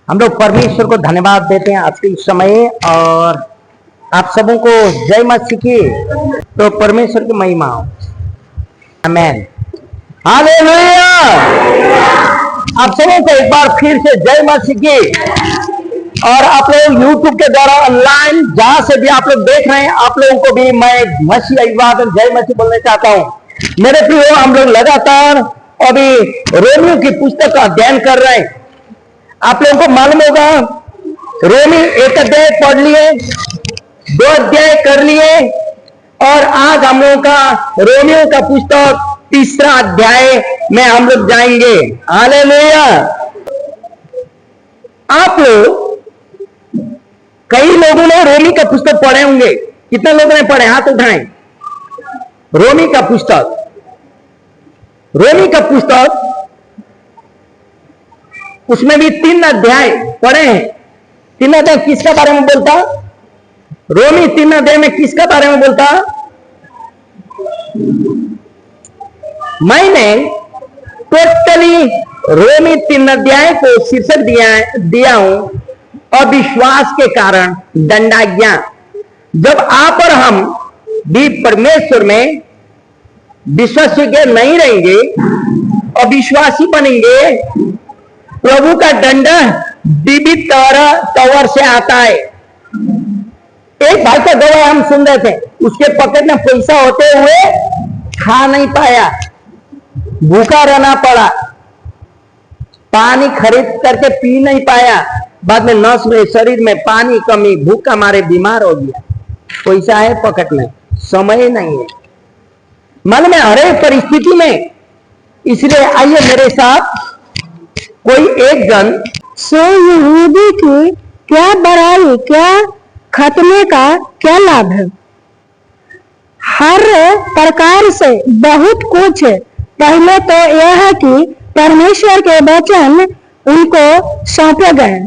हम लोग परमेश्वर को धन्यवाद देते हैं आज के इस समय और आप सबों को जय मसीह की। तो परमेश्वर की महिमा हो। आमेन। हालेलुया। आप सबों को एक बार फिर से जय मसीह की। और आप लोग YouTube के द्वारा ऑनलाइन जहां से भी आप लोग देख रहे हैं, आप लोगों को भी मैं मसीह अभिवादन जय मसीह बोलना चाहता हूं। मेरे प्रियो, हम लोग लगातार अभी रोमियो की पुस्तक का अध्ययन कर रहे हैं। आप लोगों को मालूम होगा, रोमी 1 अध्याय पढ़ लिए, 2 अध्याय कर लिए और आज हम लोगों का रोमियो का पुस्तक 3रा अध्याय में हम लोग जाएंगे। हालेलुया। आप लोग कई लोगों ने रोमी का पुस्तक पढ़े होंगे। कितने लोगों ने पढ़े? हाथ उठाएं। रोमी का पुस्तक, रोमी का पुस्तक, उसमें भी 3 अध्याय पढ़े हैं। 3 अध्याय किसका बारे में बोलता? रोमी 3 अध्याय में किसका बारे में बोलता? मैंने टोटली रोमी 3 अध्याय को शीर्षक दिया हूं, अविश्वास के कारण दंडाज्ञा। जब आप और हम भी परमेश्वर में विश्वासी नहीं रहेंगे, अविश्वासी बनेंगे, प्रभु का दंड विविध तौर से आता है। एक भाई का गवाह हम सुन रहे थे, उसके पॉकेट में पैसा होते हुए खा नहीं पाया, भूखा रहना पड़ा, पानी खरीद करके पी नहीं पाया, बाद में नस में शरीर में पानी कमी, भूख का मारे बीमार हो गया। पैसा है पॉकेट में, समय नहीं है, मन में हर एक परिस्थिति में। इसलिए आइए मेरे साथ, कोई एक जन सो यहूदी की क्या बड़ाई, क्या खतने का क्या लाभ है? हर प्रकार से बहुत कुछ। पहले तो यह है कि परमेश्वर के वचन उनको सौंपे गए।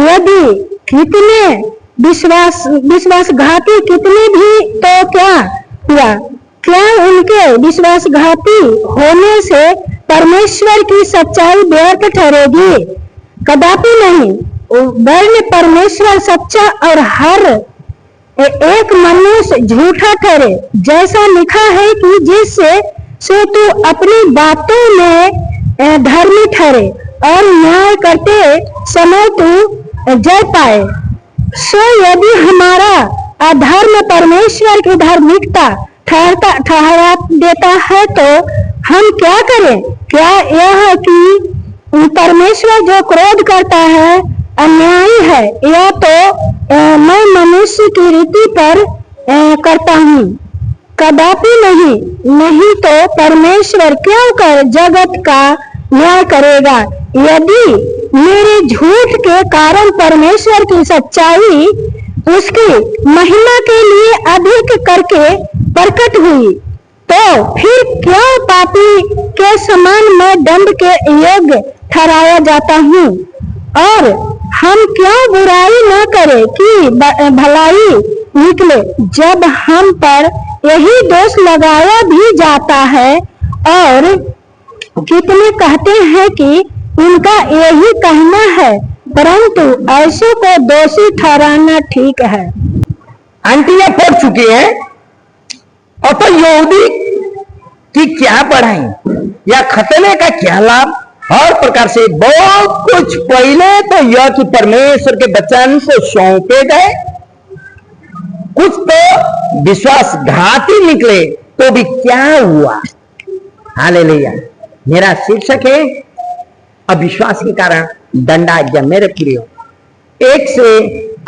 यदि कितने विश्वासघाती कितने भी, तो क्या हुआ? क्या उनके विश्वासघाती होने से परमेश्वर की सच्चाई व्यर्थ ठहरेगी? कदापि नहीं। वरन परमेश्वर सच्चा और हर एक मनुष्य झूठा ठहरे, जैसा लिखा है कि जिससे से तू अपनी बातों में धर्मी ठहरे और न्याय करते समय तू जय पाए। सो यदि हमारा अधर्म परमेश्वर की धार्मिकता ठहरा देता है, तो हम क्या करें? क्या यह कि परमेश्वर जो क्रोध करता है अन्यायी है, या तो मैं मनुष्य की रीति पर करता हूँ? कदापि नहीं। नहीं तो परमेश्वर क्यों कर जगत का न्याय करेगा? यदि मेरे झूठ के कारण परमेश्वर की सच्चाई उसकी महिमा के लिए अधिक करके प्रकट हुई, तो फिर क्यों पापी के समान मैं दंड के योग्य ठहराया जाता हूँ? और हम क्यों बुराई न करें कि भलाई निकले? जब हम पर यही दोष लगाया भी जाता है, और कितने कहते हैं कि उनका यही कहना है, परंतु ऐसे को दोषी ठहराना ठीक है। आंटियां पढ़ चुकी हैं, और तो यहूदी की क्या पढ़ाई या खतने का क्या लाभ? हर प्रकार से बहुत कुछ। पहले तो यह कि परमेश्वर के वचन को सौंपे गए, कुछ तो विश्वासघाती निकले, तो भी क्या हुआ? हालेलुया। मेरा शीर्षक है अविश्वास के कारण दंडाज्ञा। मेरे प्रियो, 1 से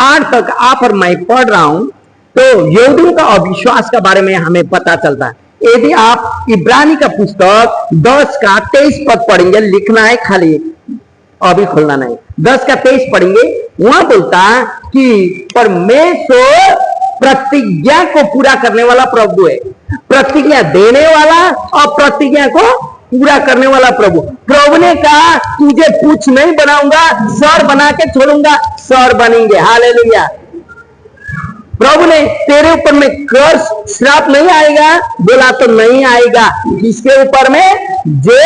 8 तक आप और मैं पढ़ रहा हूं, तो यहूदियों का अविश्वास के बारे में हमें पता चलता है। यदि आप इब्रानी का पुस्तक 10 का 23 पद पढ़ेंगे, लिखना है खाली, अभी खोलना नहीं, 10 का 23 पढ़ेंगे, वहां बोलता कि परमेश्वर प्रतिज्ञा को पूरा करने वाला प्रभु है। प्रतिज्ञा देने वाला और प्रतिज्ञा को पूरा करने वाला प्रभु। प्रभु ने कहा तुझे पूछ नहीं बनाऊंगा, सर बना के छोड़ूंगा, सर बनेंगे। हालेलुया। प्रभु ने तेरे ऊपर में कर्ज श्राप नहीं आएगा, बोला तो नहीं आएगा। किसके ऊपर में? जो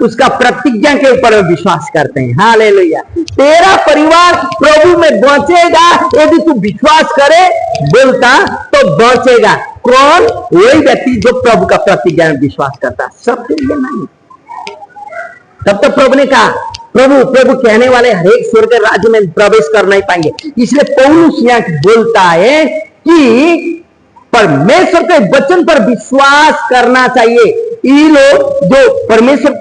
उसका प्रतिज्ञा के ऊपर विश्वास करते हैं। हालेलुया। तेरा परिवार प्रभु में बचेगा यदि तू विश्वास करे बोलता तो बचेगा। कौन? वही व्यक्ति जो प्रभु का प्रतिज्ञा में विश्वास करता, सबके लिए नहीं। तब तो प्रभु ने कहा, प्रभु प्रभु कहने वाले हरेक स्वर्ग के राज्य में प्रवेश कर नहीं पाएंगे। इसलिए पौलुस यहाँ बोलता है कि परमेश्वर के वचन पर विश्वास करना चाहिए। ये लोग जो परमेश्वर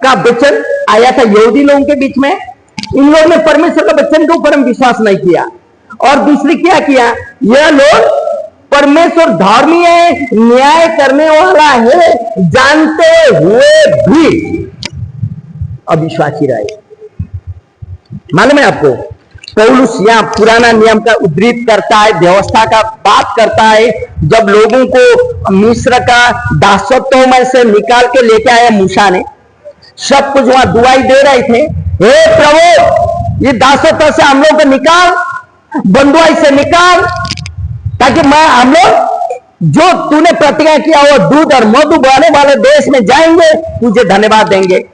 का वचन आया था यहूदी लोगों के बीच में, इन लोगों ने परमेश्वर का वचन के ऊपर विश्वास नहीं किया। और दूसरी क्या किया, यह लोग परमेश्वर धर्मी है, न्याय करने वाला है, जानते हुए भी अविश्वासी रहे। मालूम है आपको, पौलुस यहाँ पुराना नियम का उद्धृत करता है, व्यवस्था का बात करता है। जब लोगों को मिस्र का दासत्व में से निकाल के लेके आया मूसा ने, सब कुछ वहां दुआई दे रहे थे, हे प्रभु ये दासत्व से हम लोग को निकाल, बंधुआई से निकाल, ताकि हम लोग जो तूने प्रतिज्ञा किया वो दूध और मधु बहने वाले देश में जाएंगे, तुझे धन्यवाद देंगे।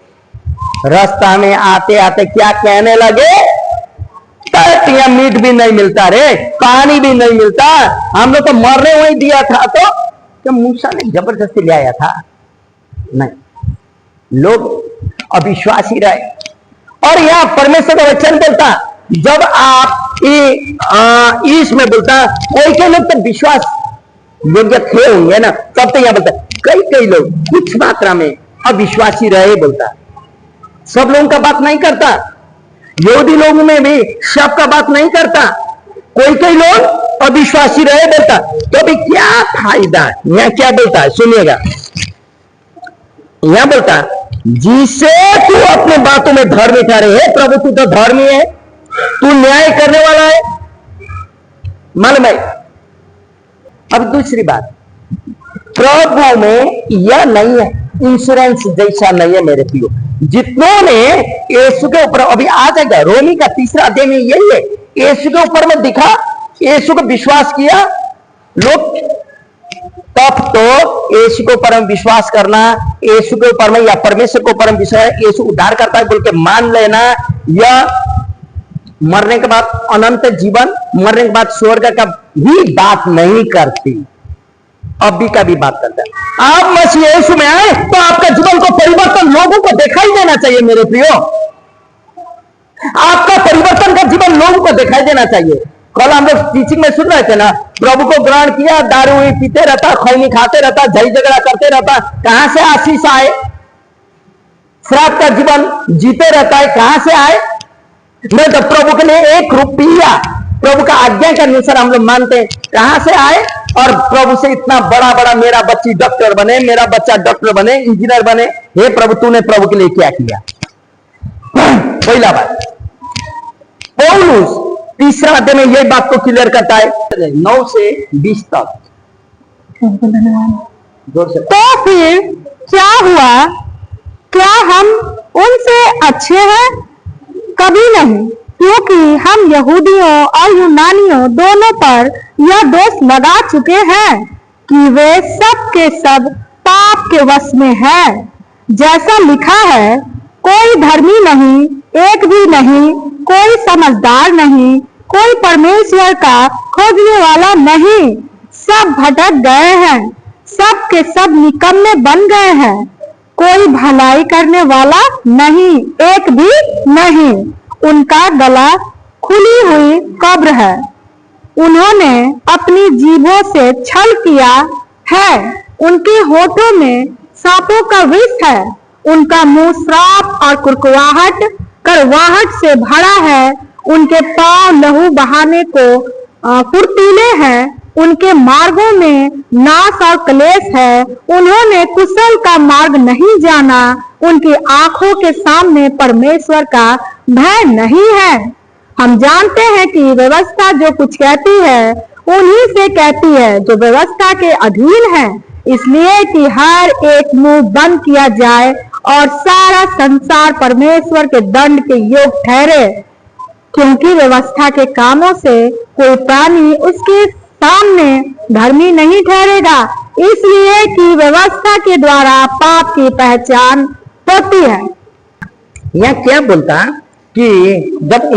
रास्ता में आते आते क्या कहने लगे, यहाँ मीट भी नहीं मिलता रे, पानी भी नहीं मिलता, हम लोग तो मरने वही दिया था। तो क्या मूसा ने जबरदस्ती ले आया था? नहीं, लोग अविश्वासी रहे। और यहाँ परमेश्वर का वचन बोलता, जब आप इसमें बोलता कोई के लोग तो विश्वास योग्य थे होंगे ना, तब तो यहाँ बोलता कई लोग कुछ मात्रा में अविश्वासी रहे बोलता। सब लोगों का बात नहीं करता, यहूदी लोगों में भी सबका बात नहीं करता, कोई लोग अविश्वासी रहे बोलता। तो अभी क्या फायदा? यहाँ क्या बोलता है सुनिएगा। यहाँ बोलता, जिसे तू अपने बातों में धर्मी ठहरे। हे प्रभु तू तो धर्मी है, तू न्याय करने वाला है, मालूम है। अब दूसरी बात, प्रभु में यह नहीं है, इंश्योरेंस जैसा नहीं है मेरे प्रियो। जितनों ने यीशु के ऊपर, अभी आ जाएगा रोमी का 3रा अध्याय में यही है, यीशु के ऊपर में दिखा, यीशु को विश्वास किया लोग, तब तो यीशु के ऊपर में विश्वास करना, यीशु के ऊपर में या परमेश्वर के ऊपर में विश्वास, यीशु उद्धार करता है बोल के मान लेना, या मरने के बाद अनंत जीवन, मरने के बाद स्वर्ग का भी बात नहीं करती, अभी का भी बात करता है। आप मसीह यीशु में आए तो आपका जीवन को परिवर्तन लोगों को दिखाई देना चाहिए मेरे प्रियो। आपका परिवर्तन का जीवन लोगों को दिखाई देना चाहिए। कल हम लोग टीचिंग में सुन रहे थे ना, प्रभु को ग्रहण किया, दारू पीते रहता, खैनी खाते रहता, झई झगड़ा करते रहता, कहां से आशीष आए? श्राप का जीवन जीते रहता है, कहां से आए? नहीं तो प्रभु के लिए 1 रुपया प्रभु का आज्ञा के अनुसार हम लोग मानते हैं, कहां से आए? और प्रभु से इतना बड़ा बड़ा मेरा बच्ची डॉक्टर बने, मेरा बच्चा डॉक्टर बने, इंजीनियर बने। हे प्रभु तूने प्रभु के लिए क्या किया? पहला बात, पौलुस 3रा अध्याय में यही बात को क्लियर करता है 9 से 20 तक। तो फिर क्या हुआ? क्या हम उनसे अच्छे हैं? कभी नहीं, क्योंकि हम यहूदियों और यूनानियों दोनों पर यह दोष लगा चुके हैं कि वे सब के सब पाप के वश में हैं। जैसा लिखा है, कोई धर्मी नहीं, एक भी नहीं, कोई समझदार नहीं, कोई परमेश्वर का खोजने वाला नहीं, सब भटक गए हैं, सब के सब निकम्मे बन गए हैं, कोई भलाई करने वाला नहीं, एक भी नहीं। उनका गला खुली हुई कब्र है, उन्होंने अपनी जीभों से छल किया है, उनके होठों में सांपों का विष है, उनका मुंह श्राप और कड़वाहट से भरा है, उनके पांव लहू बहाने को फुर्तीले हैं, उनके मार्गों में नाश और क्लेश है, उन्होंने कुशल का मार्ग नहीं जाना, उनकी आंखों के सामने परमेश्वर का भय नहीं है। हम जानते हैं कि व्यवस्था जो कुछ कहती है उन्हीं से कहती है जो व्यवस्था के अधीन है, इसलिए कि हर एक मुंह बंद किया जाए और सारा संसार परमेश्वर के दंड के योग ठहरे, क्योंकि व्यवस्था के कामों से कोई प्राणी उसके सामने धर्मी नहीं ठहरेगा, इसलिए कि व्यवस्था के द्वारा पाप की पहचान होती है। यहाँ क्या बोलता कि जब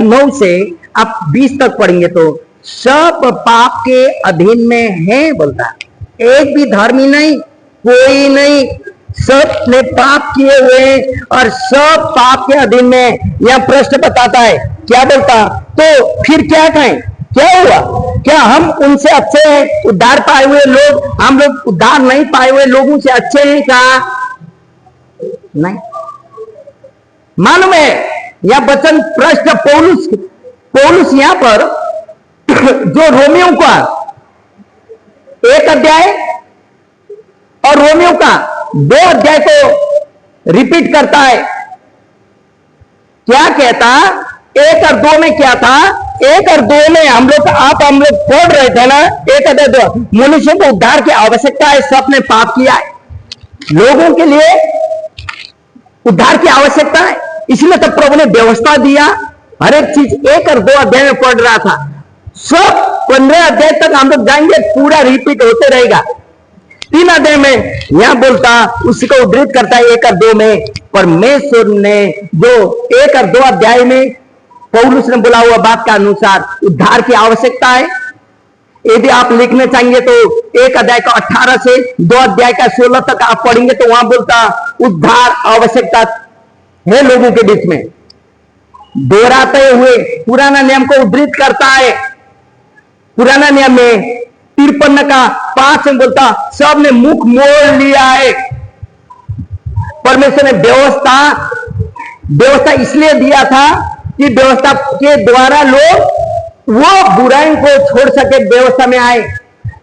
9 से आप 20 तक पढ़ेंगे तो सब पाप के अधीन में है बोलता, एक भी धर्मी नहीं, कोई नहीं, सब ने पाप किए हुए और सब पाप के अधीन में। यह प्रश्न बताता है, क्या बोलता, तो फिर क्या कहें, क्या हुआ, क्या हम उनसे अच्छे हैं? उद्धार पाए हुए लोग, हम लोग उद्धार नहीं पाए हुए लोगों से अच्छे हैं क्या? नहीं। मालूम है यह वचन प्रश्न पौलुस यहां पर जो रोमियो का 1 अध्याय और रोमियो का 2 अध्याय को रिपीट करता है। क्या कहता, 1 और 2 में क्या था? 1 और 2 में हम लोग पढ़ रहे थे ना, 1 अध्याय 2, मनुष्य को उद्धार की आवश्यकता है, सबने पाप किया है, लोगों के लिए उद्धार की आवश्यकता है, इसलिए तो प्रभु ने व्यवस्था दिया। हर एक चीज 1 और 2 अध्याय में पढ़ रहा था, सब 15 अध्याय तक हम लोग जाएंगे, पूरा रिपीट होते रहेगा। 3 अध्याय में यहां बोलता, उसको उद्धृत करता है 1 और 2 में, परमेश्वर ने जो 1 और 2 अध्याय में पौलुस ने बोला हुआ बात का अनुसार उद्धार की आवश्यकता है। यदि आप लिखने चाहेंगे तो 1 अध्याय का 18 से 2 अध्याय का 16 तक आप पढ़ेंगे तो वहां बोलता उद्धार आवश्यकता है लोगों के बीच में, दोहराते हुए पुराना नियम को उद्धृत करता है। पुराना नियम में 53 का 5 में बोलता, सब ने मुख मोड़ लिया है। परमेश्वर ने व्यवस्था इसलिए दिया था कि व्यवस्था के द्वारा लोग वो बुराई को छोड़ सके, व्यवस्था में आए।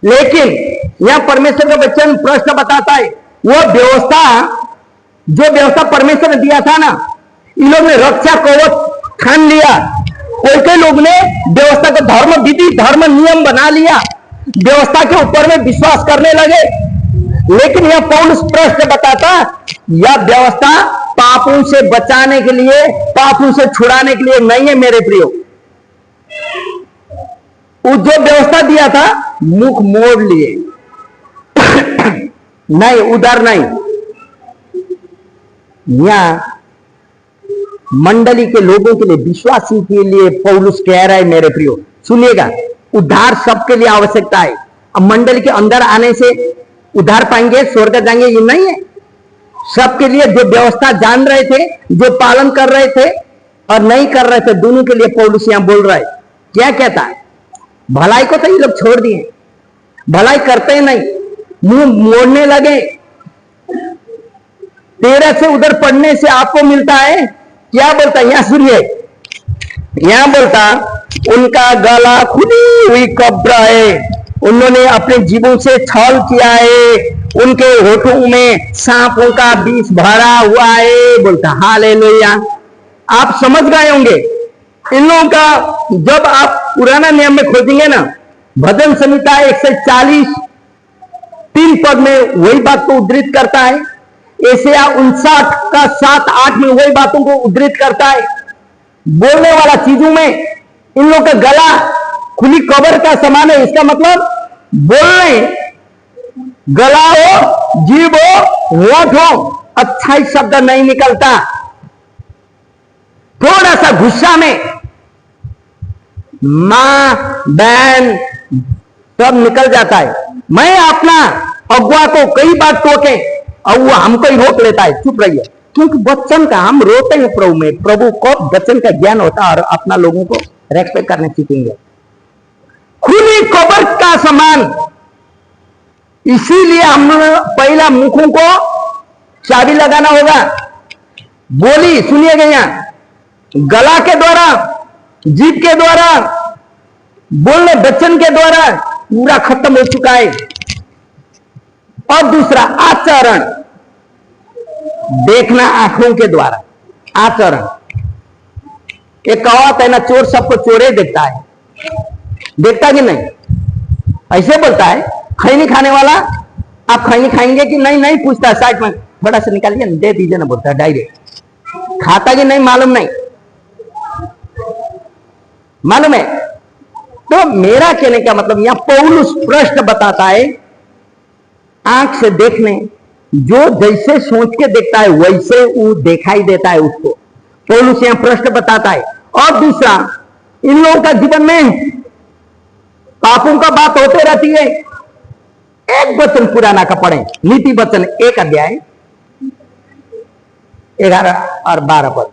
लेकिन यह परमेश्वर का वचन प्रश्न बताता है, वो जो व्यवस्था परमेश्वर ने दिया था ना, इन लोग ने रक्षा कवच ठान लिया। कोई लोग ने व्यवस्था को धर्म विधि, धर्म नियम बना लिया, व्यवस्था के ऊपर में विश्वास करने लगे। लेकिन यह पौलुस प्रश्न बताता, यह व्यवस्था पापों से बचाने के लिए, पापों से छुड़ाने के लिए नहीं है मेरे प्रियो। जो व्यवस्था दिया था मुख मोड़ लिए नहीं, उधर नहीं। यहां मंडली के लोगों के लिए, विश्वासी के लिए पौलुस कह रहा है, मेरे प्रियो सुनिएगा, उद्धार सबके लिए आवश्यकता है। अब मंडली के अंदर आने से उद्धार पाएंगे, स्वर्ग जाएंगे, ये नहीं है। सबके लिए, जो व्यवस्था जान रहे थे, जो पालन कर रहे थे और नहीं कर रहे थे, दोनों के लिए पौलुस यहां बोल रहा है। क्या कहता है? भलाई को तो ये लोग छोड़ दिए, भलाई करते ही नहीं, मुंह मोड़ने लगे। 13 से उधर पढ़ने से आपको मिलता है, क्या बोलता है यहां सुनिए, यहां बोलता, उनका गला खुली हुई कब्र है, उन्होंने अपने जीवों से छल किया है, उनके होठों में सांपों का विष भरा हुआ है, बोलता हालेलुया। आप समझ गए होंगे इन लोगों का। जब आप पुराना नियम में खोजेंगे ना, भजन संहिता 140 3 पद में वही बात को उद्धृत करता है, एशिया 59 का 7-8 में वही बातों को उद्धृत करता है। बोलने वाला चीजों में इन लोगों का गला खुली कब्र का समान है। इसका मतलब बोलने, गला हो, जीभ हो, होठ हो, अच्छा ही शब्द नहीं निकलता। थोड़ा सा गुस्सा में मां बहन सब निकल जाता है। मैं अपना अगुआ को कई बार टोके और वो हमको ही रोक लेता है, चुप रहिए, क्योंकि वचन का हम रोते हैं प्रभु में। प्रभु को वचन का ज्ञान होता है और अपना लोगों को रेस्पेक्ट करने सीखेंगे। खुली कब्र का समान, इसीलिए हम पहला मुखों को चाबी लगाना होगा। बोली सुनिएगा, यहां गला के द्वारा, जीभ के द्वारा, बोलने वचन के द्वारा पूरा खत्म हो चुका है। और दूसरा आचरण, देखना आंखों के द्वारा, आचरण। एक कहावत है ना, चोर सबको चोरे देखता है, देखता कि नहीं? ऐसे बोलता है खैनी खाने वाला, आप खैनी खाएंगे कि नहीं, नहीं पूछता, साइड में बड़ा से निकालिए दे दीजिए ना, बोलता है डायरेक्ट। खाता कि नहीं मालूम नहीं, मालूम है। तो मेरा कहने का मतलब यहां पौलुस प्रश्न बताता है, आंख से देखने, जो जैसे सोच के देखता है वैसे वो दिखाई देता है उसको। पौलुस यहां प्रश्न बताता है। और दूसरा, इन लोगों का जीवन में पापों का बात होते रहती है। एक वचन पुराना का पढ़े, नीति वचन 1 अध्याय 11 और 12 पद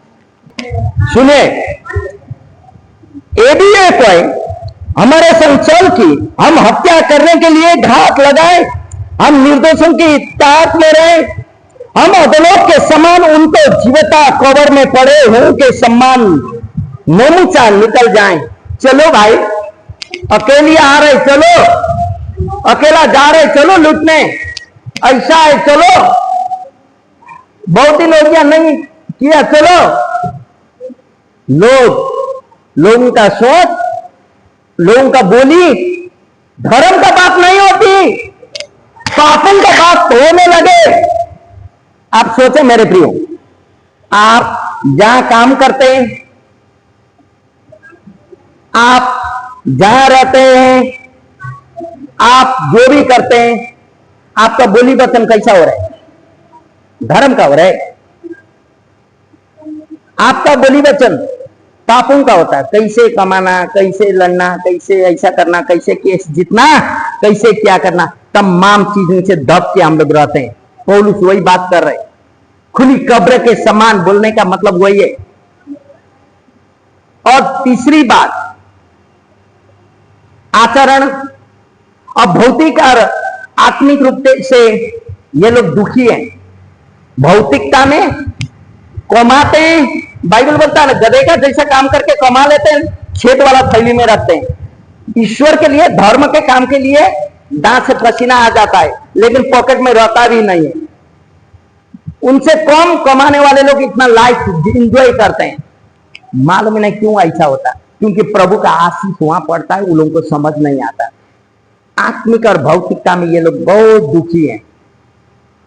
सुने। ये भी एक है, हमारे संचल की हम हत्या करने के लिए घात लगाए, हम निर्दोषों की ताक ले रहे, हम अधलोक के समान उनको जीवता कवर में पड़े हूं के सम्मान नमूचा निकल जाएं। चलो भाई, अकेले आ रहे चलो, अकेला जा रहे चलो लूटने, ऐसा है चलो, बहुत दिन हो गया नहीं किया चलो। लोगों का सोच, लोगों का बोली धर्म का बात नहीं होती, पापों का बात होने लगे। आप सोचे मेरे प्रियो, आप जहां काम करते हैं, आप जहां रहते हैं, आप जो भी करते हैं, आपका बोली वचन कैसा हो रहा है? धर्म का हो रहा है। आपका बोली वचन पापों का होता है। कैसे कमाना, कैसे लड़ना, कैसे ऐसा करना, कैसे केस जीतना, कैसे क्या करना, तमाम चीजों से दब के हम लोग रहते हैं। पौलुस वही बात कर रहे हैं। खुली कब्र के समान बोलने का मतलब वही है। और तीसरी बात, आचरण। अब भौतिक और आत्मिक रूप से ये लोग दुखी हैं। भौतिकता में कमाते हैं, बाइबल बोलता है ना, गधे का जैसा काम करके कमा लेते हैं, छेद वाला थैली में रखते हैं। ईश्वर के लिए, धर्म के काम के लिए दांत से पसीना आ जाता है, लेकिन पॉकेट में रहता भी नहीं है। उनसे कम कमाने वाले लोग इतना लाइफ एंजॉय करते हैं। मालूम नहीं क्यों ऐसा होता, क्योंकि प्रभु का आशीष वहां पड़ता है, उन लोगों को समझ नहीं आता। आत्मिक और भौतिकता में ये लोग बहुत दुखी हैं।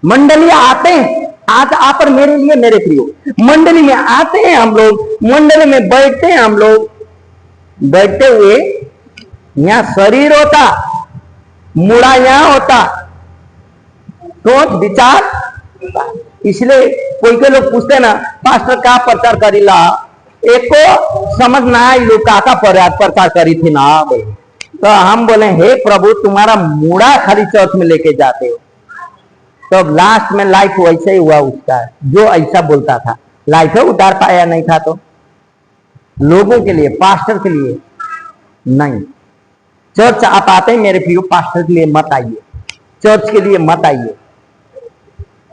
मंडलियां आते हैं, आज आप और मेरे लिए मेरे प्रियो, मंडली में आते हैं हम लोग, मंडली में बैठते हैं हम लोग, बैठते हुए यहां शरीर होता, मुड़ा यहां होता, सोच विचार। इसलिए कोई के लोग पूछते ना, पास्टर का प्रचार करीला, एक को समझ ना आई लोग का प्रचार करी थी ना बोले, तो हम बोले हे प्रभु तुम्हारा मुड़ा खाली चर्च में लेके जाते हो। तो लास्ट में लाइफ वैसे ही हुआ उसका, जो ऐसा बोलता था लाइफ उतार पाया नहीं था। तो लोगों के लिए, पास्टर के लिए नहीं। चर्च आप आते हैं मेरे प्रियो, पास्टर के लिए मत आइए, चर्च के लिए मत आइए।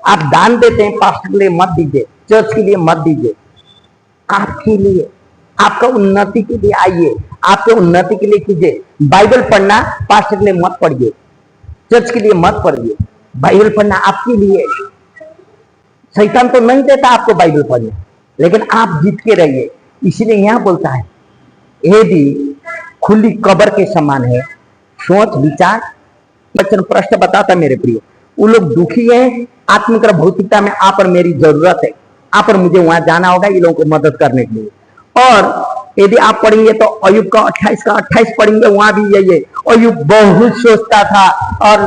आप दान देते हैं, पास्टर के लिए मत दीजिए, चर्च के लिए मत दीजिए। आपके लिए, आपका उन्नति के लिए आइए, आपके उन्नति के लिए कीजिए। बाइबल पढ़ना पास्टर के लिए मत पढ़िए, चर्च के लिए मत पढ़िए। बाइबल पढ़ना आपके लिए। शैतान तो नहीं देता आपको बाइबल पढ़ने, लेकिन आप जीत के रहिए। इसलिए यहां बोलता है ये भी खुली कब्र के समान है, सोच विचार। वचन प्रश्न बताता मेरे प्रियो, वो लोग दुखी हैं आत्मिक और भौतिकता में। आप और मेरी जरूरत है, आप और मुझे वहां जाना होगा ये लोगों को मदद करने के लिए। और यदि आप पढ़ेंगे तो अयुब का 28 पढ़ेंगे, वहां भी यही है। अयुब बहुत सोचता था, और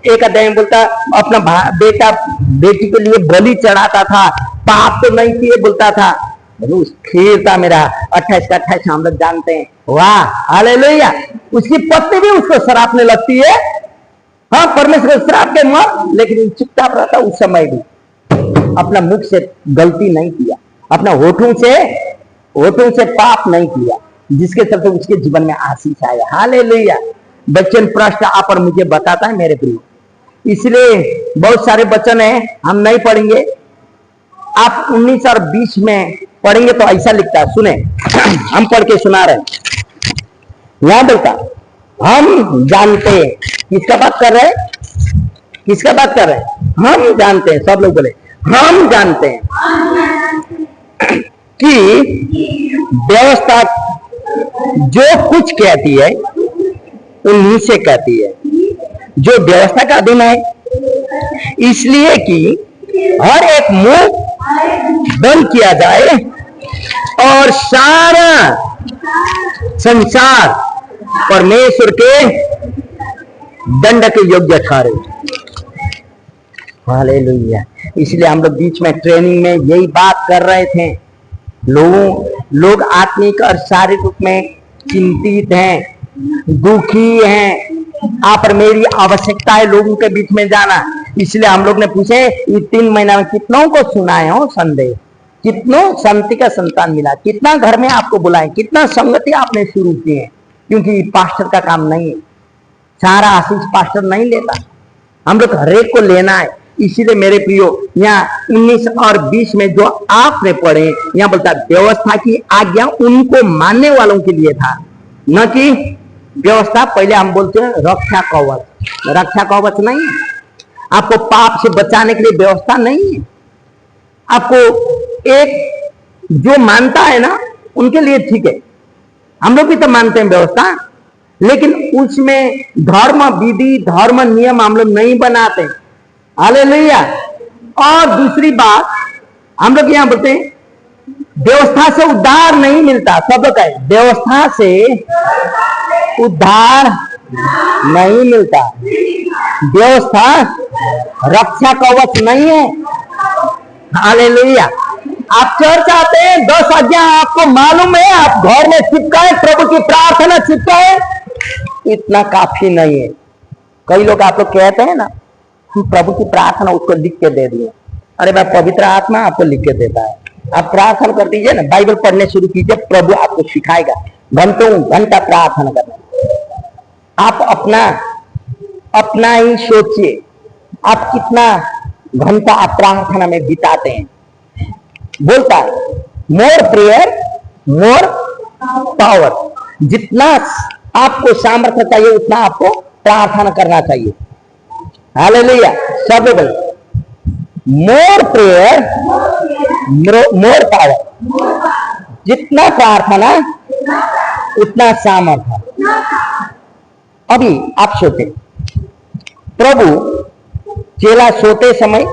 एक अध्याय में बोलता अपना बेटा बेटी के लिए बलि चढ़ाता था, पाप तो नहीं किए बोलता था। स्थिर था मेरा। 28 का 28 हम लोग जानते हैं। वाह हालेलुया। उसकी पत्नी भी उसको सरापने लगती है। हाँ, परमेश्वर श्राप के मत, लेकिन चुपचाप रहता उस समय भी। अपना मुख से गलती नहीं किया, अपना होठों से पाप नहीं किया, जिसके चलते उसके जीवन में आशीष आया। हालेलुया। वचन प्रश्न आप और मुझे बताता है मेरे प्रिय, इसलिए बहुत सारे वचन है, हम नहीं पढ़ेंगे। आप 19 और 20 में पढ़ेंगे तो ऐसा लिखता है, सुने हम पढ़ के सुना रहे हैं। यहां बोलता हम जानते हैं, किसका बात कर रहे हैं, किसका बात कर रहे हैं? हम जानते हैं। सब लोग बोले हम जानते हैं कि व्यवस्था जो कुछ कहती है उन्हीं से कहती है, जो व्यवस्था का अधीन है, इसलिए कि हर एक मुंह बंद किया जाए और सारा संसार परमेश्वर के दंड के योग्य ठहरे। हालेलुया। इसलिए हम लोग बीच में ट्रेनिंग में यही बात कर रहे थे, लोग आत्मिक और शारीरिक रूप में चिंतित हैं, दुखी हैं। आप और मेरी आवश्यकता है लोगों के बीच में जाना। इसलिए हम लोग ने पूछे, ये 3 महीना में कितनों को सुनाए हो संदेश, कितनों शांति का संतान मिला, कितना घर में आपको बुलाए, कितना संगति आपने शुरू की है। क्योंकि पास्टर का काम नहीं है, सारा आशीष पास्टर नहीं लेता, हम लोग हरेक को लेना है। इसीलिए मेरे प्रियो, यहाँ 19 और 20 में जो आपने पढ़े, यहाँ बोलता व्यवस्था की आज्ञा उनको मानने वालों के लिए था, न कि व्यवस्था। पहले हम बोलते हैं रक्षा कवच, रक्षा कवच नहीं है। आपको पाप से बचाने के लिए व्यवस्था नहीं है। आपको एक जो मानता है ना, उनके लिए ठीक है, हम लोग भी तो मानते हैं व्यवस्था, लेकिन उसमें धर्म विधि धर्म नियम हम लोग नहीं बनाते। हालेलुया। और दूसरी बात, हम लोग यहां बोलते हैं व्यवस्था से उद्धार नहीं मिलता। सब लोग कहे व्यवस्था से उद्धार नहीं मिलता। व्यवस्था रक्षा कवच नहीं है। हालेलुया। आप चर्च आते हैं, 10 आज्ञा आपको मालूम है, आप घर में चिपकाए, प्रभु की प्रार्थना चिपकाए, इतना काफी नहीं है। कई लोग आप लोग कहते हैं ना कि प्रभु की प्रार्थना उसको लिख के दे दिए। अरे भाई, पवित्र आत्मा आपको लिख के देता है। आप प्रार्थना कर दीजिए ना, बाइबल पढ़ने शुरू कीजिए, प्रभु आपको सिखाएगा घंटों घंटा प्रार्थना करना। आप अपना ही सोचिए, आप कितना घंटा आप प्रार्थना में बिताते हैं। बोलता है मोर प्रेयर मोर पावर। जितना आपको सामर्थ्य चाहिए उतना आपको प्रार्थना करना चाहिए। हालेलुया। सब बोल मोर प्रेयर मोर पावर। जितना प्रार्थना उतना सामर्थ्य। अभी आप सोते, प्रभु चेला सोते समय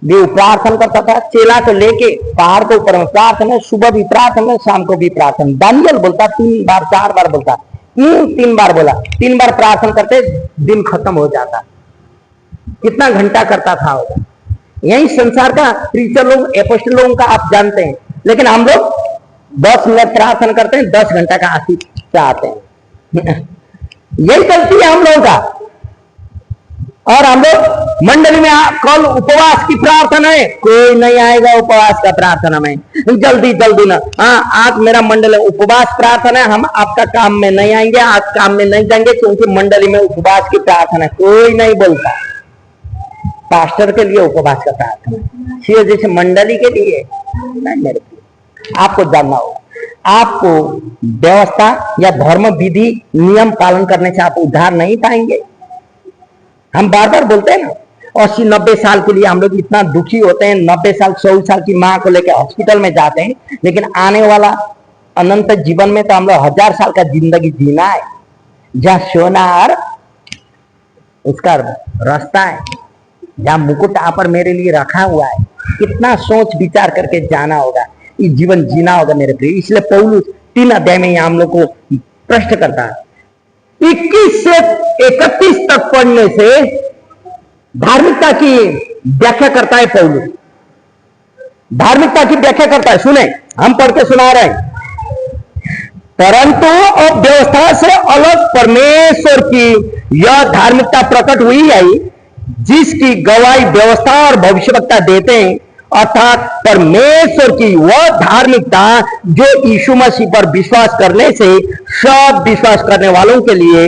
भी प्रार्थना करता था। चेला को लेके पहाड़ के ऊपर में प्रार्थना, सुबह भी प्रार्थना, शाम को भी प्रार्थना। दानियल बोलता 3 बार 4 बार बोलता, 3 बार बोला, 3 बार प्रार्थना करते दिन खत्म हो जाता। कितना घंटा करता था होगा। यही संसार का प्रीचर लोग, एपोस्टल लोगों का आप जानते हैं, लेकिन हम लोग 10 मिनट प्रार्थना करते हैं, 10 घंटा का आशीष चाहते हैं। यही गलती है हम लोगों का। और हम लोग मंडली में कल उपवास की प्रार्थना है, कोई नहीं आएगा उपवास का प्रार्थना में, जल्दी ना। हाँ, आज मेरा मंडल उपवास प्रार्थना है, हम आपका काम में नहीं आएंगे, आज काम में नहीं जाएंगे, क्योंकि मंडली में उपवास की प्रार्थना। कोई नहीं बोलता पास्टर के लिए उपवास का प्रार्थना, सिर्फ जैसे मंडली के लिए नहीं। मेरे आपको जानना होगा, आपको व्यवस्था या धर्म विधि नियम पालन करने से आप उद्धार नहीं पाएंगे। हम बार बार बोलते हैं ना, 80-90 साल के लिए हम लोग इतना दुखी होते हैं, 90 साल 100 साल की माँ को लेकर हॉस्पिटल में जाते हैं, लेकिन आने वाला अनंत जीवन में तो हम लोग 1000 साल का जिंदगी जीना है, जहाँ सोना और उसका रास्ता है, जहाँ मुकुट आप पर मेरे लिए रखा हुआ है। कितना सोच विचार करके जाना होगा, ये जीवन जीना होगा मेरे प्रिय। इसलिए पौलुस 3 अध्याय में यहाँ हम लोग को प्रश्न करता है। 21 से 31 तक पढ़ने से धार्मिकता की व्याख्या करता है पौलुस। धार्मिकता की व्याख्या करता है, सुने, हम पढ़ के सुना रहे हैं। परंतु अब व्यवस्था से अलग परमेश्वर की यह धार्मिकता प्रकट हुई है, जिसकी गवाही व्यवस्था और भविष्यवक्ता देते हैं, अर्थात परमेश्वर की वह धार्मिकता जो यीशु मसीह पर विश्वास करने से सब विश्वास करने वालों के लिए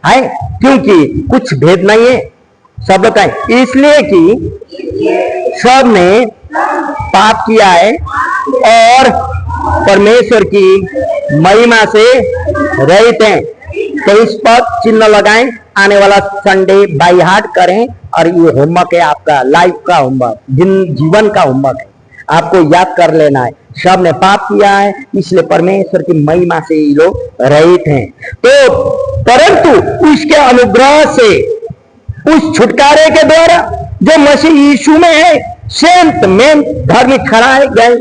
है, क्योंकि कुछ भेद नहीं है। सब लोग कहें, इसलिए कि सब ने पाप किया है और परमेश्वर की महिमा से रहित हैं। तो इस पर चिन्ह लगाएं, आने वाला संडे बाई हार्ट करें, और ये होमवर्क है आपका, लाइफ का होमवर्क, जीवन का होमवर्क है, आपको याद कर लेना है। सब ने पाप किया है, इसलिए परमेश्वर की महिमा से ये लोग रहित हैं। तो परंतु उसके अनुग्रह से, उस छुटकारे के द्वारा जो मसीह यीशु में है, सेंत में धार्मिक ठहराए गए,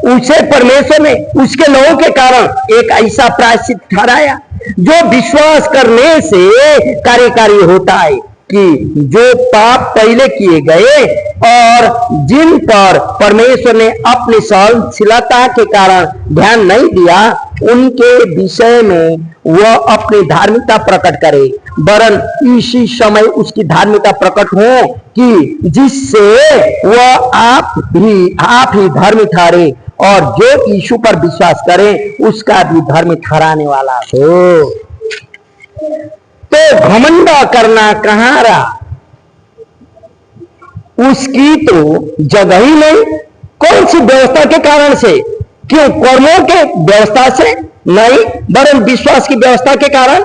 उसे परमेश्वर ने उसके लोगों के कारण एक ऐसा प्रायश्चित ठहराया जो विश्वास करने से कार्यकारी होता है। कि जो पाप पहले किए गए और जिन पर परमेश्वर ने अपनी सहनशीलता के कारण ध्यान नहीं दिया, उनके विषय में वह अपनी धार्मिकता प्रकट करे, वरन इसी समय उसकी धार्मिकता प्रकट हो कि जिससे वह आप ही धर्मी ठहरे और जो यीशु पर विश्वास करे उसका भी धर्म ठहराने वाला हो। तो घमंड करना कहां रहा? उसकी तो जगह ही नहीं। कौन सी व्यवस्था के कारण से? क्यों? कर्मों के व्यवस्था से नहीं, वरन विश्वास की व्यवस्था के कारण।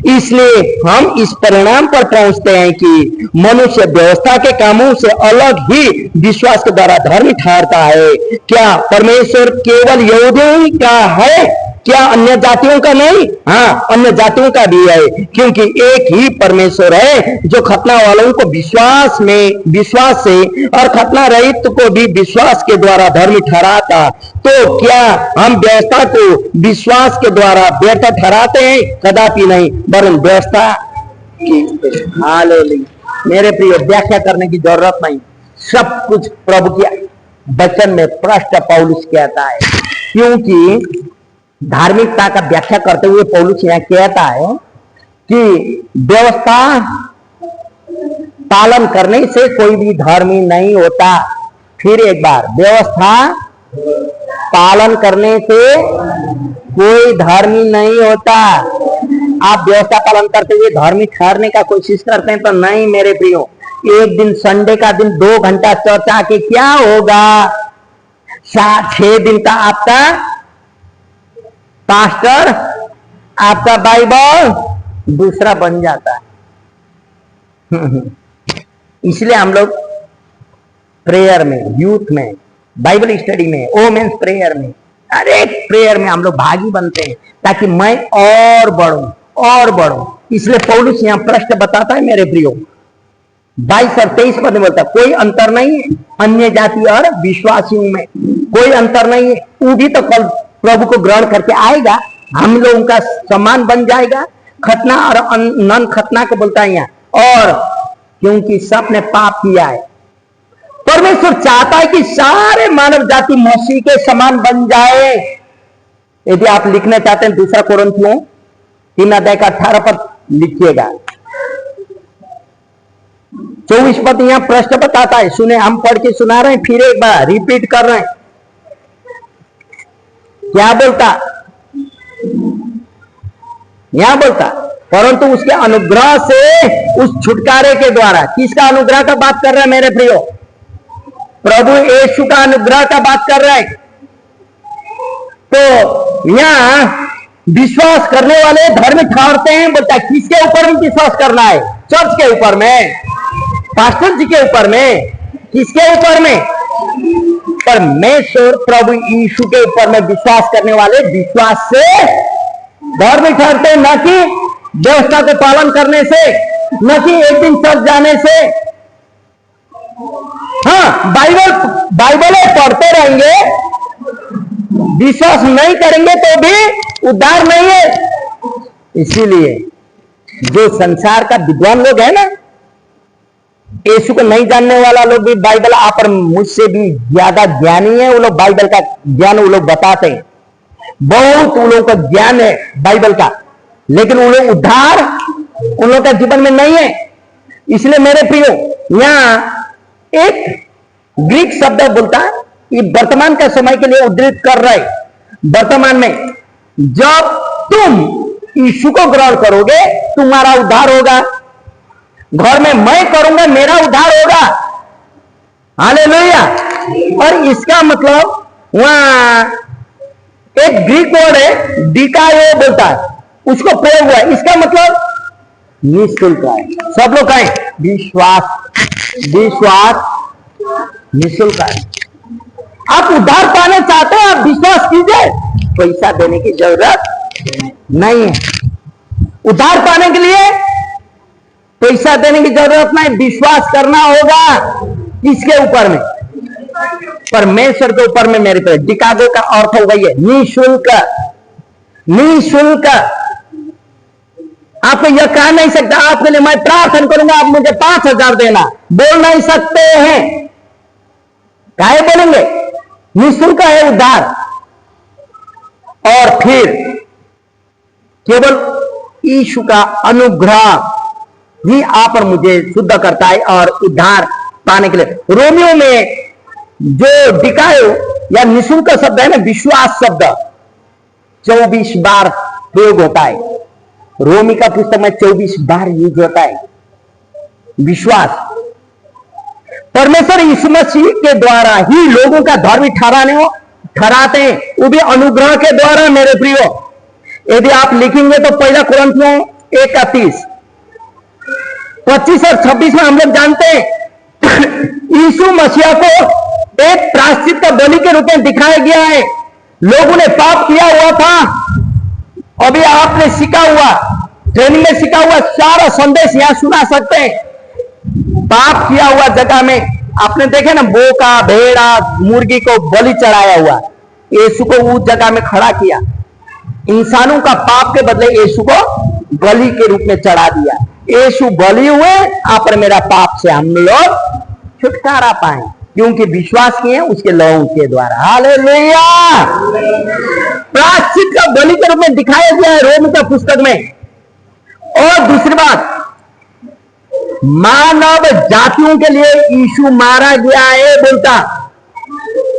इसलिए हम इस परिणाम पर पहुंचते हैं कि मनुष्य व्यवस्था के कामों से अलग ही विश्वास के द्वारा धर्मी ठहरता है। क्या परमेश्वर केवल यहूदियों का है? क्या अन्य जातियों का नहीं? हाँ, अन्य जातियों का भी है, क्योंकि एक ही परमेश्वर है जो खतना वालों को विश्वास से और खतना रहित को भी विश्वास के द्वारा धर्मी ठहराता। तो क्या हम व्यवस्था को विश्वास के द्वारा व्यर्थ ठहराते हैं? कदापि नहीं, वरन व्यवस्था की हालेलुया मेरे प्रिय व्याख्या करने की जरूरत नहीं। सब कुछ प्रभु के वचन में स्पष्ट पौलुस कहता है, क्योंकि धार्मिकता का व्याख्या करते हुए पौलुस यहां कहता है कि व्यवस्था पालन करने से कोई भी धर्मी नहीं होता। फिर एक बार, व्यवस्था पालन करने से कोई धर्मी नहीं होता। आप व्यवस्था पालन करते हुए धर्मी ठहरने का कोशिश करते हैं तो नहीं मेरे प्रियो। एक दिन संडे का दिन 2 घंटा चर्च आके क्या होगा? 6 दिन का आपका पास्टर, आपका बाइबल दूसरा बन जाता है। इसलिए हम लोग प्रेयर में, यूथ में, बाइबल स्टडी में, वोमेन्स प्रेयर में, हर एक प्रेयर में हम लोग भागी बनते हैं ताकि मैं और बढ़ूं। इसलिए पौलुस यहां प्रश्न बताता है मेरे प्रियो, 22 और 23 पद में बोलता, कोई अंतर नहीं है अन्य जाति और विश्वासियों में, कोई अंतर नहीं है। वो भी तो कल प्रभु को ग्रहण करके आएगा, हम लोगों का सम्मान बन जाएगा। खतना और नन खतना को बोलता है यहाँ। और क्योंकि सब ने पाप किया है, परमेश्वर चाहता है कि सारे मानव जाति मसीह के समान बन जाए। यदि आप लिखना चाहते हैं 2 कोरिन्थियों 3:18 पर लिखिएगा। 24 पद यहां प्रश्न बताता है, सुने, हम पढ़ के सुना रहे हैं, फिर एक बार रिपीट कर रहे हैं। क्या बोलता? यहां बोलता, परंतु उसके अनुग्रह से, उस छुटकारे के द्वारा। किसका अनुग्रह का बात कर रहा है मेरे प्रियो? प्रभु यीशु का अनुग्रह का बात कर रहा है। तो यहां विश्वास करने वाले धर्म ठहरते हैं। बोलता है किसके ऊपर में विश्वास करना है? चर्च के ऊपर में, पास्टर जी के ऊपर में, किसके ऊपर में? परमेश्वर प्रभु यीशु के ऊपर में विश्वास करने वाले विश्वास से धर्म ठहरते हैं, न कि व्यवस्था को पालन करने से, न कि एक दिन चर्च जाने से। हाँ, बाइबल पढ़ते रहेंगे, विश्वास नहीं करेंगे तो भी उद्धार नहीं है। इसीलिए जो संसार का विद्वान लोग है ना, यीशु को नहीं जानने वाला लोग भी बाइबल आप और मुझसे भी ज्यादा ज्ञानी है। वो लोग बाइबल का ज्ञान वो लोग बताते हैं, बहुत उन लोगों का ज्ञान है बाइबल का, लेकिन वो लोग उद्धार उन लोगों का जीवन में नहीं है। इसलिए मेरे प्रियो, यहां एक ग्रीक शब्द बोलता है, ये वर्तमान का समय के लिए उद्धृत कर रहे। वर्तमान में जब तुम यीशु को ग्रहण करोगे तुम्हारा उद्धार होगा। घर में मैं करूंगा मेरा उद्धार होगा। हालेलुया। और इसका मतलब वहां एक ग्रीक वर्ड है डिकायो बोलता है, उसको प्रयोग हुआ है। इसका मतलब निःशुल्क है। सब लोग कहें विश्वास निःशुल्क है। आप उद्धार पाने चाहते हैं, आप विश्वास कीजिए, पैसा देने की जरूरत नहीं है। उद्धार पाने के लिए पैसा देने की जरूरत नहीं, विश्वास करना होगा। किसके ऊपर में? परमेश्वर के ऊपर में। मेरे पे डिकागो का अर्थ हो गई है निःशुल्क। निःशुल्क। आपको यह कह नहीं सकता आपके लिए मैं प्रार्थना करूंगा आप मुझे 5,000 देना, बोल नहीं सकते हैं। काहे बोलेंगे? निःशुल्क है उद्धार। और फिर केवल यीशु का अनुग्रह ही आप और मुझे शुद्ध करता है और उद्धार पाने के लिए। रोमियो में जो डिकायो या निःशुल्क शब्द है ना, विश्वास शब्द 24 बार प्रयोग होता है। रोमी का पुस्तक में 24 बार यूज होता है विश्वास। परमेश्वर यीशु मसीह के द्वारा ही लोगों का धर्मी ठहराते हैं, वो भी अनुग्रह के द्वारा। मेरे प्रियो, यदि आप लिखेंगे तो 1 कुरिन्थियों 1:30, 25 और 26 में हम लोग जानते हैं यीशु मसीह को एक प्रायश्चित का बलि के रूप में दिखाया गया है। लोगों ने पाप किया हुआ था, अभी आपने सीखा हुआ, ट्रेनिंग में सीखा हुआ सारा संदेश यहां सुना सकते हैं। पाप किया हुआ जगह में आपने देखे ना, बोका, भेड़ा, मुर्गी को बलि चढ़ाया हुआ, यीशु को उस जगह में खड़ा किया। इंसानों का पाप के बदले यीशु को बलि के रूप में चढ़ा दिया। यीशु बलि हुए, आप और मेरा पाप से हम लोग छुटकारा पाए, क्योंकि विश्वास किए उसके लहू के द्वारा। हालेलुया! प्रायश्चित का बलि के रूप में दिखाया गया है रोम का पुस्तक में। और दूसरी बात, मानव जातियों के लिए यीशु मारा गया है बोलता,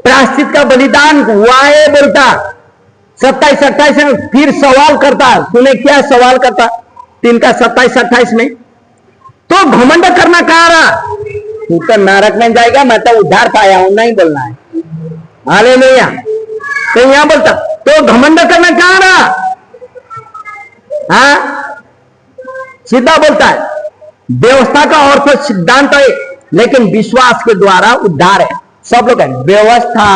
प्रायश्चित का बलिदान हुआ है बोलता। 27-28 में फिर सवाल करता, सुने क्या सवाल करता 3 का 27-28 में, तो घमंड करना कहां रहा? तू तो नरक में जाएगा, मैं तो उद्धार पाया हूं, नहीं बोलना है। हालेलुया! तो यहां बोलता तो घमंड करना कहां रहा? हाँ, सीधा बोलता है व्यवस्था का और तो सिद्धांत है, लेकिन विश्वास के द्वारा उद्धार है। सब लोग कहें व्यवस्था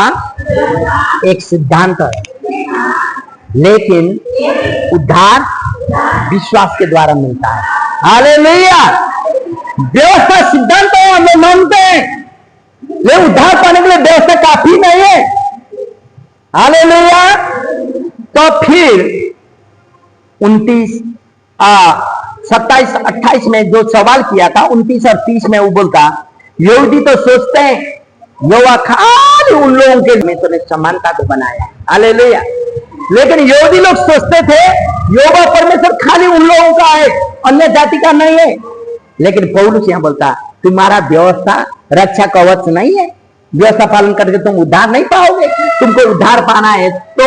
एक सिद्धांत है, लेकिन उद्धार विश्वास के द्वारा मिलता है। हालेलुया! व्यवस्था सिद्धांत है, हम लोग मानते हैं, लेकिन उद्धार पाने के लिए व्यवस्था काफी नहीं है। हालेलुया! तो फिर 27-28 में जो सवाल किया था, 29 और 30 में वो बोलता, यहूदी तो सोचते हैं यहोवा खाली उन लोगों के लिए तो समानता को बनाया। हालेलुया! लेकिन यहूदी लोग सोचते थे यहोवा परमेश्वर खाली उन लोगों का है, अन्य जाति का नहीं है। लेकिन पौलुस यहां बोलता, तुम्हारा व्यवस्था रक्षा कवच नहीं है, व्यवस्था पालन करके तुम उद्धार नहीं पाओगे। तुमको उद्धार पाना है तो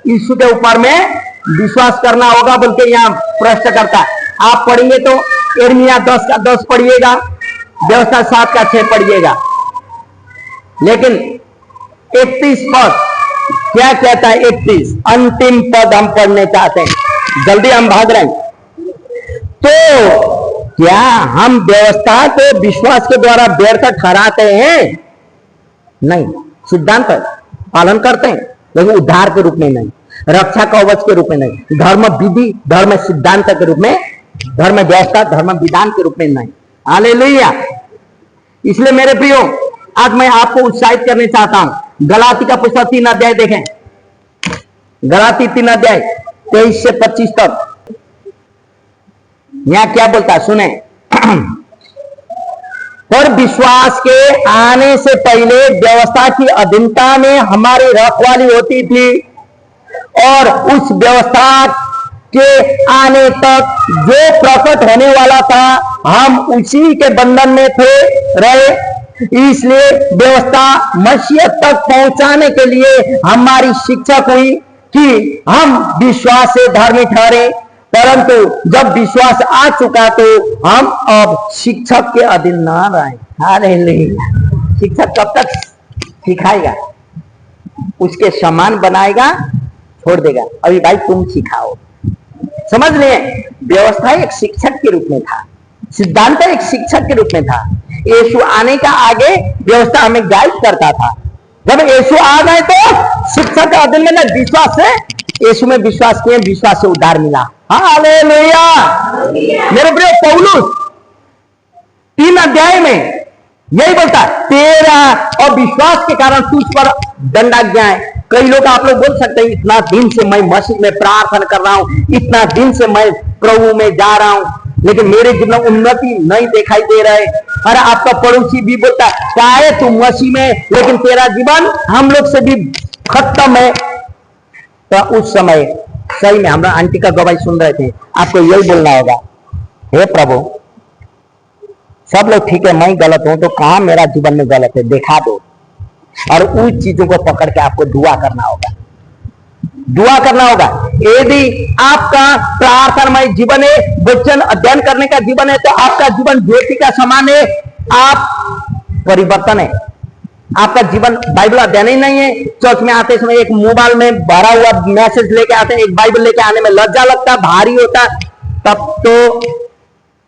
यीशु के ऊपर में विश्वास करना होगा, बोल के यहाँ प्रश्न करता। आप पढ़िए तो यिर्मयाह 10 का 10 पढ़िएगा, व्यवस्था 7 का 6 पढ़िएगा। लेकिन 31 पद क्या कहता है? 31 अंतिम पद हम पढ़ने चाहते हैं, जल्दी हम भाग रहे हैं। तो क्या हम व्यवस्था को विश्वास के द्वारा व्यर्थ ठहराते हैं? नहीं, सिद्धांत पालन करते हैं, लेकिन उद्धार के रूप में नहीं, रक्षा कवच के रूप में नहीं, धर्म विधि, धर्म सिद्धांत के रूप में, धर्म व्यवस्था, धर्म विधान के रूप में नहीं। हालेलुया! इसलिए मेरे प्रियो, आज मैं आपको उत्साहित करना चाहता हूं। गलाती का पुस्तक 3 अध्याय देखें, गलाती 3 अध्याय 23 से 25 तक। यहां क्या बोलता है सुने। पर विश्वास के आने से पहले व्यवस्था की अधीनता में हमारी रखवाली होती थी, और उस व्यवस्था के आने तक जो प्रकट होने वाला था हम उसी के बंधन में थे रहे। इसलिए व्यवस्था मसीह तक पहुंचाने के लिए हमारी शिक्षक हुई कि हम विश्वास से धर्मी ठहरे, परंतु जब विश्वास आ चुका तो हम अब शिक्षक के अधीन ना रहे। हालेलुया! शिक्षक कब तक सिखाएगा? उसके समान बनाएगा, छोड़ देगा। अभी भाई तुम सिखाओ। समझ लिए? व्यवस्था एक शिक्षक के रूप में था, सिद्धांत एक शिक्षक के रूप में था। यीशु आने का आगे व्यवस्था हमें गाइड करता था। जब यीशु आ गए तो शिक्षक का अधीन में विश्वास से, यीशु में विश्वास किए, विश्वास से उद्धार मिला। हालेलुया! मेरे प्रिय पौलुस 3 अध्याय में यही बोलता है, तेरा अविश्वास के कारण तुझ पर दंडाज्ञा है। कई लोग, आप लोग बोल सकते हैं, इतना दिन से मैं मसीह में प्रार्थना कर रहा हूं, इतना दिन से मैं प्रभु में जा रहा हूं, लेकिन मेरे जीवन में उन्नति नहीं दिखाई दे रहा है। अरे आपका पड़ोसी भी बोलता है क्या है तू मसीह में, लेकिन तेरा जीवन हम लोग से भी खत्म है। तो उस समय सही में हमरा आंटी का गवाही सुन रहे थे, आपको यही बोलना होगा, हे प्रभु सब लोग ठीक है, मैं गलत हूं, तो कहां मेरा जीवन में गलत है दिखा दो। और उन चीजों को पकड़ के आपको दुआ करना होगा, दुआ करना होगा। यदि आपका प्रार्थनामय जीवन है, वचन अध्ययन करने का जीवन है, तो आपका जीवन ज्योति का समान है, आप परिवर्तन है। आपका जीवन बाइबल अध्ययन ही नहीं है। चर्च में आते समय एक मोबाइल में भरा हुआ मैसेज लेके आते हैं, एक बाइबल लेके आने में लज्जा लगता, भारी होता, तब तो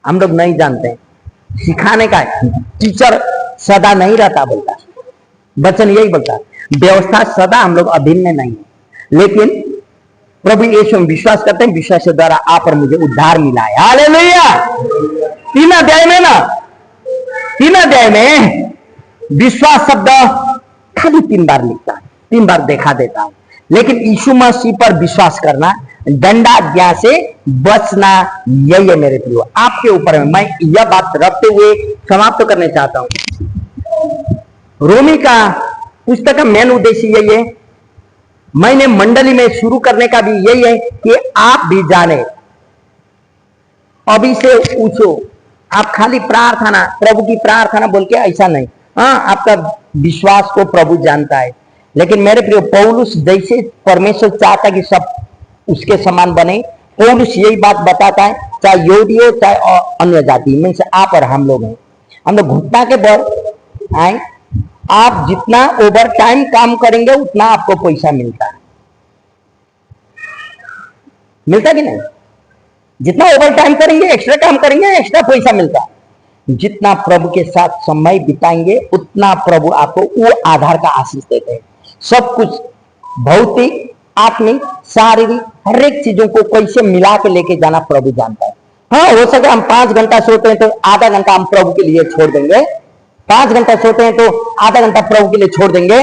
हम लोग नहीं जानते। सिखाने का टीचर सदा नहीं रहता, बोलता वचन यही बोलता, व्यवस्था सदा हम लोग अधीन में नहीं है, लेकिन प्रभु यीशु में विश्वास करते हैं, विश्वास के द्वारा आप और मुझे उद्धार मिला है। हालेलुया। 3 अध्याय में ना, 3 अध्याय में विश्वास शब्द खाली 3 बार लिखता है, 3 बार देखा देता है, लेकिन यीशु मसीह पर विश्वास करना, दंडाज्ञा से बचना, यही है मेरे प्रियो आपके ऊपर है। मैं यह बात रखते हुए समाप्त करने चाहता हूं। रोमी का पुस्तक का मेन उद्देश्य यही है, मैंने मंडली में शुरू करने का भी यही है कि आप भी जाने, अभी से पूछो, आप खाली प्रार्थना, प्रभु की प्रार्थना बोल के ऐसा नहीं। हाँ, आपका विश्वास को प्रभु जानता है, लेकिन मेरे प्रिय पौलुस जैसे परमेश्वर चाहता है कि सब उसके समान बने, पौलुस यही बात बताता है, चाहे यहूदी हो चाहे अन्य जाति में से आप और हम लोग हैं, हम लोग घुटना के बल आए। आप जितना ओवर टाइम काम करेंगे उतना आपको पैसा मिलता है, मिलता कि नहीं? जितना ओवर टाइम करेंगे, एक्स्ट्रा काम करेंगे, एक्स्ट्रा पैसा मिलता है। जितना प्रभु के साथ समय बिताएंगे उतना प्रभु आपको वो आधार का आशीष देते हैं। सब कुछ भौतिक, आत्मिक, शारीरिक, हर एक चीजों को कैसे मिला के लेके जाना प्रभु जानता है। हाँ, हो सके हम 5 घंटा सोते हैं तो आधा घंटा हम प्रभु के लिए छोड़ देंगे, 5 घंटा सोते हैं तो आधा घंटा प्रभु के लिए छोड़ देंगे।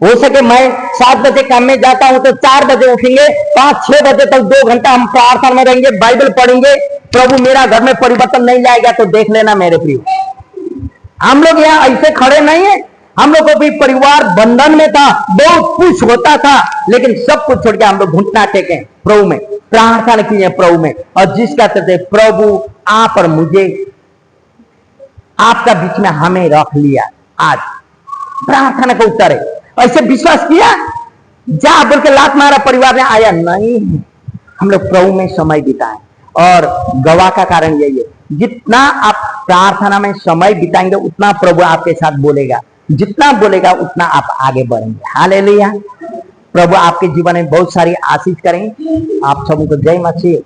हो सके मैं 7 बजे काम में जाता हूं तो 4 बजे उठेंगे, 5-6 बजे तक 2 घंटा हम प्रार्थना में रहेंगे, बाइबल पढ़ेंगे। प्रभु मेरा घर में परिवर्तन नहीं लाएगा तो देख लेना मेरे प्रिय, हम लोग यहाँ ऐसे खड़े नहीं है। हम लोग को भी परिवार बंधन में था, बहुत कुछ होता था, लेकिन सब कुछ छोड़ के हम लोग घुटना टेके प्रभु में प्रार्थना की है, प्रभु में। और जिसका कहते प्रभु आप और मुझे आपका बीच में हमें रख लिया, आज प्रार्थना का उत्तर है। ऐसे विश्वास किया, जा बोल के लात मारा, परिवार में आया नहीं। हम लोग प्रभु में समय बिताए, और गवाह का कारण यही है, जितना आप प्रार्थना में समय बिताएंगे उतना प्रभु आपके साथ बोलेगा, जितना बोलेगा उतना आप आगे बढ़ेंगे। हालेलुया। प्रभु आपके जीवन में बहुत सारी आशीष करें। आप सबको जय मसीह।